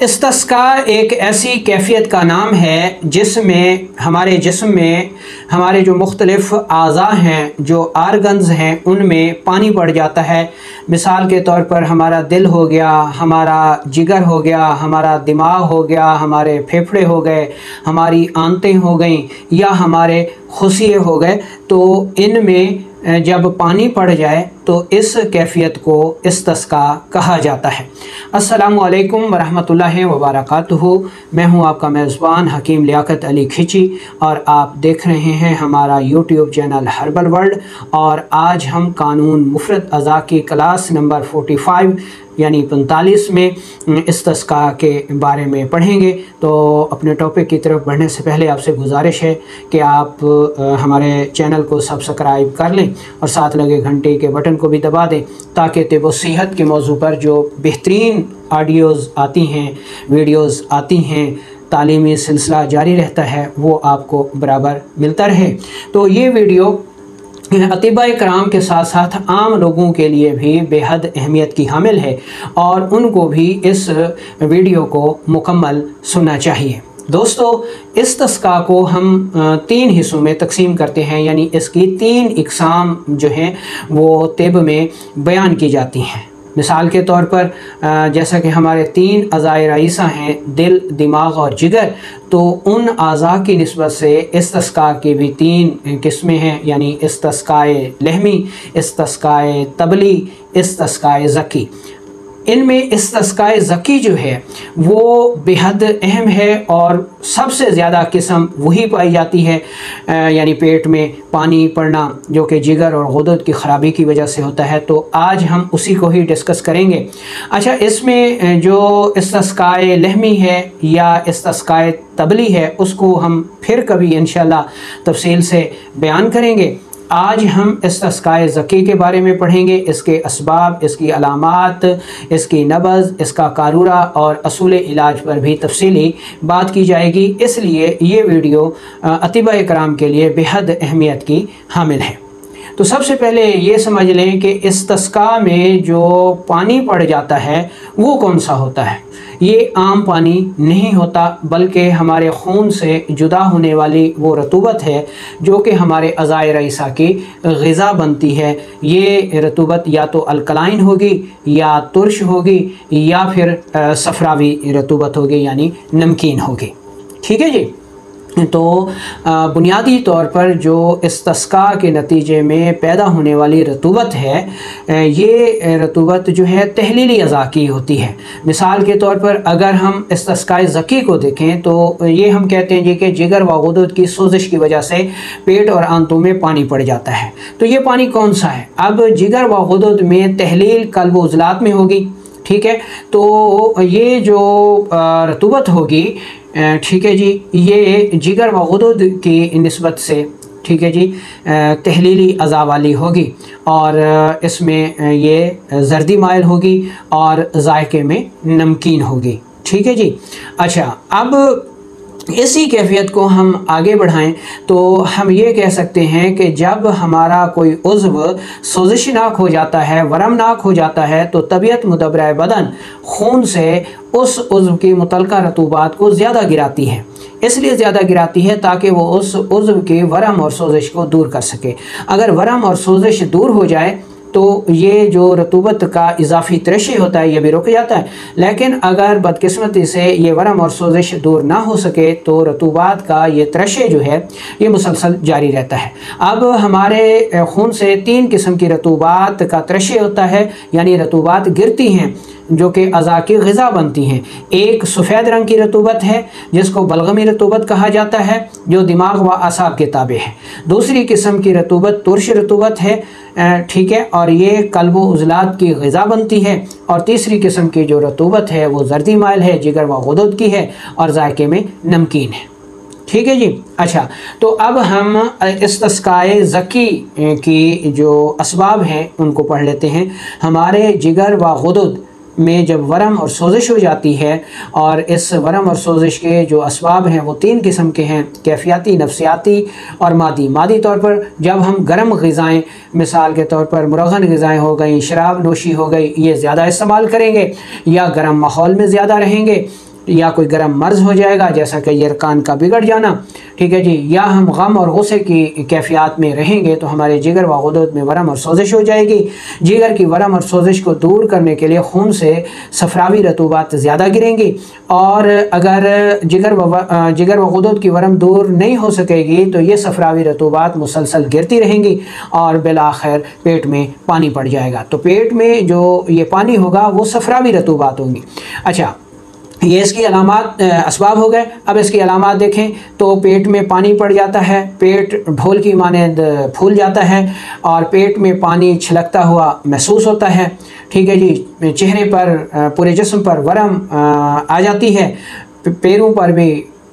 इस्तिस्का एक ऐसी कैफ़ियत का नाम है जिसमें हमारे जिस्म में हमारे जो मुख्तलिफ़ आज़ा हैं, जो आर्गन्स हैं, उनमें पानी पड़ जाता है। मिसाल के तौर पर हमारा दिल हो गया, हमारा जिगर हो गया, हमारा दिमाग हो गया, हमारे फेफड़े हो गए, हमारी आंतें हो गईं या हमारे खुशिये हो गए। तो इनमें जब पानी पड़ जाए तो इस कैफ़ियत को इस्तिस्का कहा जाता है। अस्सलामु अलैकुम वरहमतुल्लाहि वबरकातुहू। मैं हूं आपका मेज़बान हकीम लियाकत अली खिची और आप देख रहे हैं हमारा यूट्यूब चैनल हर्बल वर्ल्ड। और आज हम कानून मुफ़रद अज़ा की क्लास नंबर 45 यानी 45 में इस्तिस्का के बारे में पढ़ेंगे। तो अपने टॉपिक की तरफ बढ़ने से पहले आपसे गुजारिश है कि आप हमारे चैनल को सब्सक्राइब कर लें और साथ लगे घंटे के बटन को भी दबा दें ताकि तिब व सेहत के मौजू पर जो बेहतरीन ऑडियोज़ आती हैं, वीडियोज़ आती हैं, तालीमी सिलसिला जारी रहता है, वो आपको बराबर मिलता रहे। तो ये वीडियो अतिबा कराम के साथ साथ आम लोगों के लिए भी बेहद अहमियत की हामिल है और उनको भी इस वीडियो को मुकम्मल सुनना चाहिए। दोस्तों, इस्तिस्का को हम 3 हिस्सों में तकसीम करते हैं, यानी इसकी 3 इक़साम जो हैं वो तिब में बयान की जाती हैं। मिसाल के तौर पर जैसा कि हमारे 3 अज़ाए रईसा हैं, दिल, दिमाग और जिगर, तो उन आज़ा की निस्बत से इस्तिस्का की भी 3 किस्में हैं, यानी इस्तिस्काए लहमी, इस्तिस्काए तबली, इस्तिस्काए ज़की। इनमें इस्तिस्काए ज़की जो है वो बेहद अहम है और सबसे ज़्यादा किस्म वही पाई जाती है, यानी पेट में पानी पड़ना जो कि जिगर और गुदद की ख़राबी की वजह से होता है। तो आज हम उसी को ही डिस्कस करेंगे। अच्छा, इसमें जो इस्तिस्काए लहमी है या इस्तिस्काए तबली है उसको हम फिर कभी इंशाअल्लाह तफसील से बयान करेंगे। आज हम इस्तिस्काए ज़की के बारे में पढ़ेंगे, इसके असबाब, इसकी अलामात, इसकी नबज़, इसका कारूरा और असूल इलाज पर भी तफसीली बात की जाएगी। इसलिए ये वीडियो अतिबा कराम के लिए बेहद अहमियत की हामिल है। तो सबसे पहले ये समझ लें कि इस्तिस्का में जो पानी पड़ जाता है वो कौन सा होता है। ये आम पानी नहीं होता, बल्कि हमारे खून से जुदा होने वाली वो रतूबत है जो कि हमारे अज़ाए रईसा की ग़िज़ा बनती है। ये रतूबत या तो अल्कलाइन होगी या तुर्श होगी या फिर सफ़रावी रतूबत होगी, यानी नमकीन होगी। ठीक है जी। तो बुनियादी तौर पर जो इस्तिस्का के नतीजे में पैदा होने वाली रतूबत है, ये रतूबत जो है तहलीली अज़ा की होती है। मिसाल के तौर पर अगर हम इस्तिस्काए ज़की को देखें तो ये हम कहते हैं जी कि जिगर व गुदद की सोजिश की वजह से पेट और आंतों में पानी पड़ जाता है। तो ये पानी कौन सा है? अब जिगर व गुदद में तहलील क़ल्ब व उज़लात में होगी। ठीक है, तो ये जो रतूबत होगी, ठीक है जी, ये जिगर व गुदद की निस्बत से, ठीक है जी, तहलीली अज़ा वाली होगी और इसमें ये जर्दी माइल होगी और जायके में नमकीन होगी। ठीक है जी। अच्छा, अब इसी कैफ़ियत को हम आगे बढ़ाएं तो हम ये कह सकते हैं कि जब हमारा कोई उज़्व सोजिशनाक हो जाता है, वरमनाक हो जाता है, तो तबीयत मुदब्बरा बदन खून से उस उज़्व की मुतलका रतूबात को ज़्यादा गिराती है। इसलिए ज़्यादा गिराती है ताकि वो उस उज़्व के वरम और सोजिश को दूर कर सके। अगर वरम और सोजिश दूर हो जाए तो ये जो रतूबत का इजाफ़ी त्रशे होता है ये भी रुक जाता है। लेकिन अगर बदकिस्मती से ये वरम और सोजिश दूर ना हो सके तो रतूबात का ये त्रशे जो है ये मुसलसल जारी रहता है। अब हमारे खून से 3 किस्म की रतूबात का त्रशे होता है, यानी रतूबात गिरती हैं जो कि अज़ा की ग़िज़ा बनती हैं। एक सफ़ेद रंग की रतूबत है जिसको बलगमी रतूबत कहा जाता है, जो दिमाग व असाब के ताबे है। दूसरी किस्म की रतूबत तुर्श रतूबत है, ठीक है, और ये क़ल्ब व उज़लात की ग़िज़ा बनती है। और तीसरी किस्म की जो रतूबत है वो जर्दी माइल है, जिगर व गुदद की है और जायके में नमकीन है। ठीक है जी। अच्छा, तो अब हम इस्तिस्काए ज़की की जो असबाब हैं उनको पढ़ लेते हैं। हमारे जिगर व गुदद में जब वरम और सोजिश हो जाती है, और इस वरम और सोजिश के जो असबाब हैं वो 3 किस्म के हैं, कैफियाती, नफ्सियाती और मादी। मादी तौर पर जब हम गर्म ग़िज़ाएँ, मिसाल के तौर पर मुरगन ग़िज़ाएँ हो गई, शराब नोशी हो गई, ये ज़्यादा इस्तेमाल करेंगे या गर्म माहौल में ज़्यादा रहेंगे, या कोई गर्म मर्ज़ हो जाएगा, जैसा कि यरकान का बिगड़ जाना, ठीक है जी, या हम गम और गुस्से की कैफियत में रहेंगे तो हमारे जिगर व गुदद में वरम और सोजिश हो जाएगी। जिगर की वरम और सोजिश को दूर करने के लिए खून से सफरावी रतूबात ज़्यादा गिरेंगी, और अगर जिगर व गुदद की वरम दूर नहीं हो सकेगी तो ये सफरावी रतूबात मुसलसल गिरती रहेंगी और बिलाखिर पेट में पानी पड़ जाएगा। तो पेट में जो ये पानी होगा वो सफरावी रतूबात होंगी। अच्छा, ये इसकी अलामात असबाब हो गए। अब इसकी अलामात देखें तो पेट में पानी पड़ जाता है, पेट ढोल की मानंद फूल जाता है और पेट में पानी छिलकता हुआ महसूस होता है, ठीक है जी। चेहरे पर, पूरे जिस्म पर वरम आ जाती है, पैरों पर भी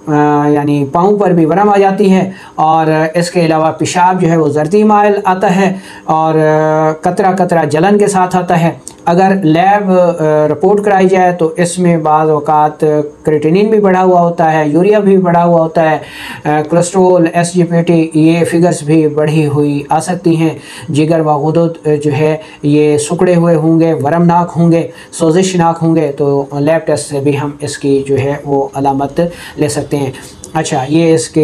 यानी पाँव पर भी वरम आ जाती है, और इसके अलावा पेशाब जो है वो जर्दी माइल आता है और कतरा कतरा जलन के साथ आता है। अगर लैब रिपोर्ट कराई जाए तो इसमें बाज़ औक़ात क्रिएटिनिन भी बढ़ा हुआ होता है, यूरिया भी बढ़ा हुआ होता है, कोलेस्ट्रोल, SGPT, ये फिगर्स भी बढ़ी हुई आ सकती हैं। जिगर व गुदद जो है ये सुकड़े हुए होंगे, वरमनाक होंगे, सोजिशनाक होंगे, तो लैब टेस्ट से भी हम इसकी जो है वो अलामत ले सकते हैं। अच्छा, ये इसके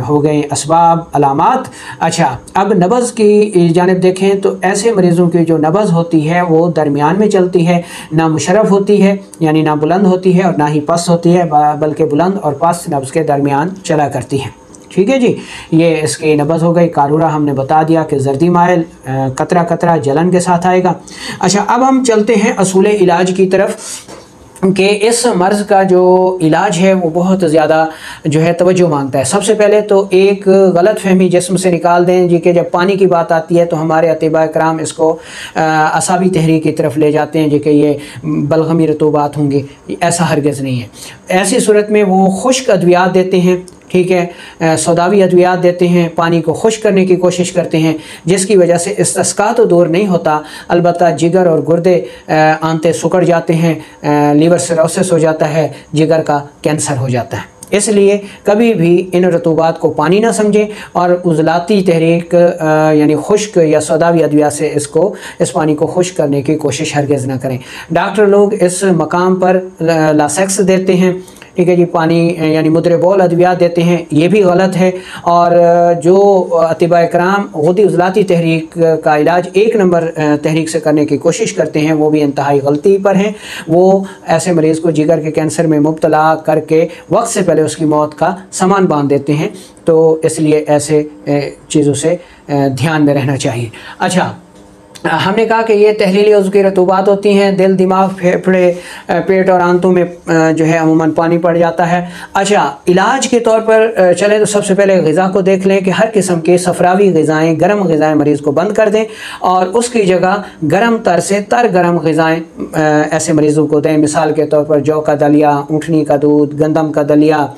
हो गए असबाब, अलामात। अच्छा, अब नब्ज़ की जानिब देखें तो ऐसे मरीज़ों की जो नब्ज़ होती है वो दरमियान में चलती है, ना मुशर्रफ होती है यानी ना बुलंद होती है और ना ही पस्त होती है, बल्कि बुलंद और पस्त नब्ज़ के दरमियान चला करती है, ठीक है जी। ये इसकी नब्ज़ हो गई। कारूरा हमने बता दिया कि जर्दी माइल कतरा कतरा जलन के साथ आएगा। अच्छा, अब हम चलते हैं असूल इलाज की तरफ कि इस मर्ज़ का जो इलाज है वो बहुत ज़्यादा जो है तवज्जो मांगता है। सबसे पहले तो एक गलत फहमी जिस्म से निकाल दें जी कि जब पानी की बात आती है तो हमारे अतिबा कराम इसको असाबी तहरीक की तरफ ले जाते हैं जी कि ये बलगमी रतूबात होंगी। ऐसा हरगिज़ नहीं है। ऐसी सूरत में वो खुश्क अद्वियात देते हैं, ठीक है, सौदावी अद्वियात देते हैं, पानी को खुश्क करने की कोशिश करते हैं, जिसकी वजह से इस्तिस्का तो दूर नहीं होता, अलबत्ता जिगर और गुर्दे आंते सुकड़ जाते हैं, लीवर सिरोसिस हो जाता है, जिगर का कैंसर हो जाता है। इसलिए कभी भी इन रतूबात को पानी ना समझें और उज़लाती तहरीक यानी खुश्क या सौदावी अद्वियात से इस पानी को खुश्क करने की कोशिश हरगिज़ ना करें। डॉक्टर लोग इस मकाम पर लासेक्स देते हैं, ठीक है जी, पानी यानी मुद्रे बौल अद्वियात देते हैं, ये भी गलत है। और जो अतिबा कराम खुदी उज़लाती तहरीक का इलाज 1 नंबर तहरीक से करने की कोशिश करते हैं वो भी इंतहाई गलती पर हैं। वो ऐसे मरीज़ को जिगर के कैंसर में मुब्तला करके वक्त से पहले उसकी मौत का सामान बांध देते हैं। तो इसलिए ऐसे चीज़ों से ध्यान में रहना चाहिए। अच्छा, हमने कहा कि ये तहलीली उज़्व की रतूबात होती हैं, दिल, दिमाग, फेफड़े, पेट और आंतों में जो है अमूमन पानी पड़ जाता है। अच्छा, इलाज के तौर पर चलें तो सबसे पहले ग़िज़ा को देख लें कि हर किस्म के सफरावी ग़िज़ाएँ, गर्म ग़िज़ाएँ मरीज़ को बंद कर दें और उसकी जगह गर्म तर से तर गर्म ग़िज़ाएँ ऐसे मरीज़ों को दें। मिसाल के तौर पर जौ का दलिया, ऊँटनी का दूध, गंदम का दलिया,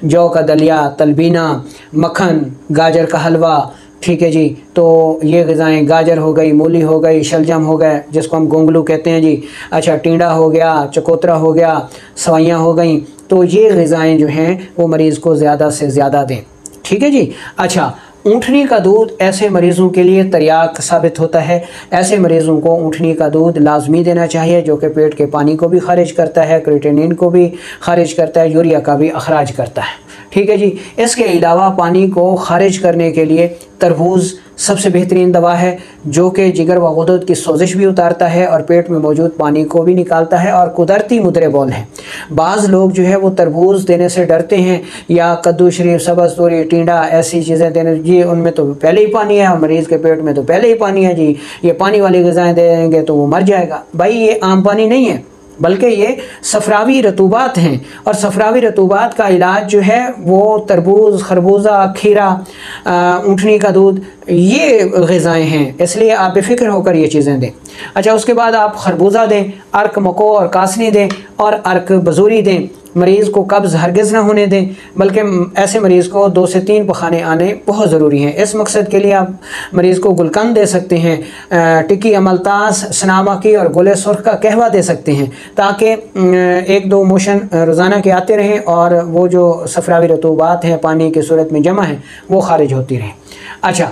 जौ का दलिया, तलबीना, मक्खन, गाजर का हलवा, ठीक है जी। तो ये ग़िज़ाएँ गाजर हो गई, मूली हो गई, शलजम हो गए जिसको हम गोंगलू कहते हैं जी। अच्छा, टींडा हो गया, चकोतरा हो गया, सवाइयाँ हो गई। तो ये ग़िज़ाएँ जो हैं वो मरीज़ को ज़्यादा से ज़्यादा दें, ठीक है जी। अच्छा, ऊँटनी का दूध ऐसे मरीज़ों के लिए तरियाक साबित होता है। ऐसे मरीज़ों को ऊँटनी का दूध लाजमी देना चाहिए, जो कि पेट के पानी को भी खारिज करता है, क्रिएटिनिन को भी खारिज करता है, यूरिया का भी अखराज करता है, ठीक है जी। इसके अलावा पानी को खारिज करने के लिए तरबूज़ सबसे बेहतरीन दवा है, जो कि जिगर व गुदद की सोजिश भी उतारता है और पेट में मौजूद पानी को भी निकालता है और कुदरती मुद्रे बौल है। बाज़ लोग जो है वो तरबूज़ देने से डरते हैं या कद्दू शरीफ, सब्ज़ तोरी, टींडा ऐसी चीज़ें देने, जी उनमें तो पहले ही पानी है, मरीज़ के पेट में तो पहले ही पानी है जी, ये पानी वाली ग़िज़ाएँ देंगे तो वो मर जाएगा। भाई ये आम पानी नहीं है, बल्कि ये सफरावी रतूबात हैं और सफरावी रतूबात का इलाज जो है वो तरबूज़, खरबूजा, खीरा, ऊँटनी का दूध, ये ग़िज़ाएँ हैं। इसलिए आप बेफिक्र होकर ये चीज़ें दें। अच्छा, उसके बाद आप खरबूजा दें, अर्क मको और कासनी दें और अर्क बजूरी दें। मरीज़ को कब्ज़ हरगिज़ ना होने दें, बल्कि ऐसे मरीज़ को 2 से 3 पखाने आने बहुत ज़रूरी हैं। इस मकसद के लिए आप मरीज़ को गुलकंद दे सकते हैं, टिक्की, अमलतास, सनामकी और गुले सुर्ख का कहवा दे सकते हैं, ताकि 1-2 मोशन रोज़ाना के आते रहें और वो जो सफरावी रतूबात हैं पानी की सूरत में जमा है वो खारिज होती रहें। अच्छा,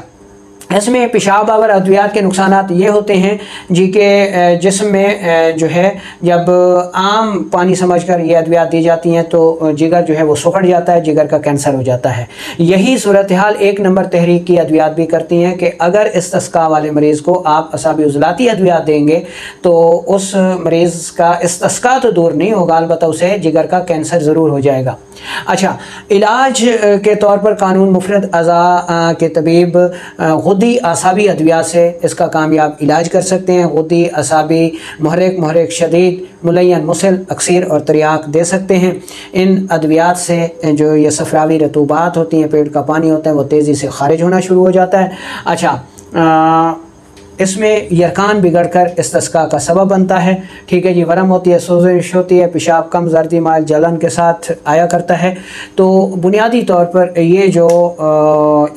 इसमें पेशाब आवर अद्वियात के नुकसानात ये होते हैं जी के जिस्म में जो है जब आम पानी समझकर ये अद्वियात दी जाती हैं तो जिगर जो है वो सुखड़ जाता है, जिगर का कैंसर हो जाता है। यही सूरत हाल 1 नंबर तहरीक की अद्वियात भी करती हैं कि अगर इस्तिस्का वाले मरीज़ को आप असाबी उज़लाती अद्वियात देंगे तो उस मरीज़ का इस्तिस्का तो दूर नहीं होगा, अलबत्ता उसे जिगर का कैंसर ज़रूर हो जाएगा। अच्छा, इलाज के तौर पर कानून मुफरद अज़ा के तबीब गुद्दी असाबी अद्वियात से इसका कामयाब इलाज कर सकते हैं। गुद्दी असाबी महरक शदीद मुलय्यन मुसल अक्सर और तरियाक दे सकते हैं। इन अद्वियात से जो ये सफरावी रतूबात होती हैं, पेट का पानी होता है, वो तेज़ी से खारिज होना शुरू हो जाता है। अच्छा, इसमें यरकान बिगड़कर इस्तिस्का का सबब बनता है। ठीक है जी, वरम होती है, सोजिश होती है, पेशाब कम जर्दी माइल जलन के साथ आया करता है। तो बुनियादी तौर पर ये जो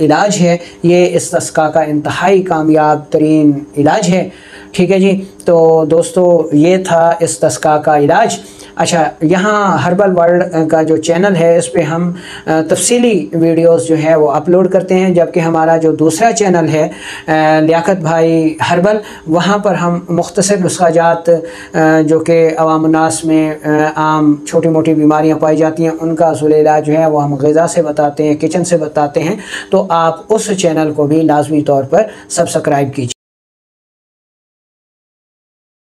इलाज है ये इस्तिस्का का इंतहाई कामयाब तरीन इलाज है। ठीक है जी, तो दोस्तों ये था इस्तिस्का का इलाज। अच्छा, यहाँ हर्बल वर्ल्ड का जो चैनल है इस पे हम तफसीली वीडियोस जो है वो अपलोड करते हैं, जबकि हमारा जो दूसरा चैनल है लियाकत भाई हर्बल, वहाँ पर हम मुख्तसर नुस्खाजात जो कि अवामुन्नास में आम छोटी मोटी बीमारियाँ पाई जाती हैं उनका असूल इलाज जो है वो हम ग़िज़ा से बताते हैं, किचन से बताते हैं। तो आप उस चैनल को भी लाजमी तौर पर सब्सक्राइब कीजिए।